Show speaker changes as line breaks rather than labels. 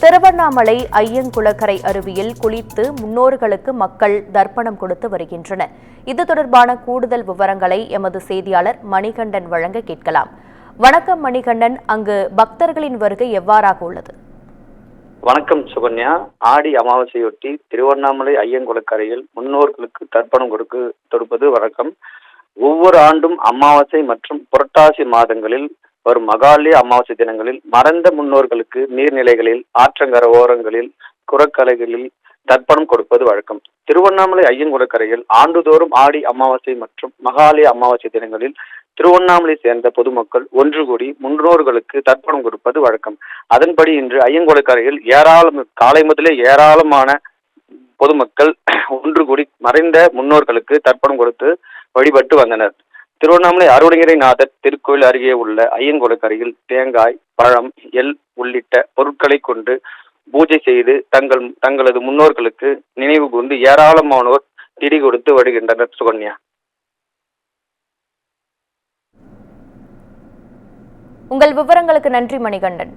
திருவண்ணாமலை ஐயங்குளக்கரை அருவியில் குளித்து முன்னோர்களுக்கு மக்கள் தர்ப்பணம் கொடுத்து வருகின்றனர். இது தொடர்பான கூடுதல் விவரங்களை எமது செய்தியாளர் மணிகண்டன் வழங்க கேட்கலாம். வணக்கம் மணிகண்டன், அங்கு பக்தர்களின் வருகை எவ்வாறாக உள்ளது?
வணக்கம் சுகன்யா. ஆடி அமாவாசையொட்டி திருவண்ணாமலை ஐயங்குளக்கரையில் முன்னோர்களுக்கு தர்ப்பணம் கொடுப்பது வழக்கம். ஒவ்வொரு ஆண்டும் அமாவாசை மற்றும் புரட்டாசி மாதங்களில் வரும் மகாலய அமாவாசை தினங்களில் மறைந்த முன்னோர்களுக்கு நீர்நிலைகளில், ஆற்றங்கர ஓரங்களில், குரக்கலைகளில் தர்ப்பணம் கொடுப்பது வழக்கம். திருவண்ணாமலை ஐயங்குளக்கரையில் ஆண்டுதோறும் ஆடி அமாவாசை மற்றும் மகாலய அமாவாசை தினங்களில் திருவண்ணாமலை சேர்ந்த பொதுமக்கள் ஒன்று கூடி முன்னோர்களுக்கு தர்ப்பணம் கொடுப்பது வழக்கம். அதன்படி இன்று ஐயங்குளக்கரையில் காலை முதலே ஏராளமான பொதுமக்கள் ஒன்று கூடி மறைந்த முன்னோர்களுக்கு தர்ப்பணம் கொடுத்து வழிபட்டு வந்தனர். திருவண்ணாமலை அருணகிரிநாதர் திருக்கோயில் அருகே உள்ள ஐயங்குளக்கரையில் தேங்காய், பழம், எள் உள்ளிட்ட பொருட்களை கொண்டு பூஜை செய்து தங்களது முன்னோர்களுக்கு நினைவு கூர்ந்து ஏராளமானோர் திதி கொடுத்து வருகின்றனர். சுகன்யா,
உங்கள் விவரங்களுக்கு நன்றி மணிகண்டன்.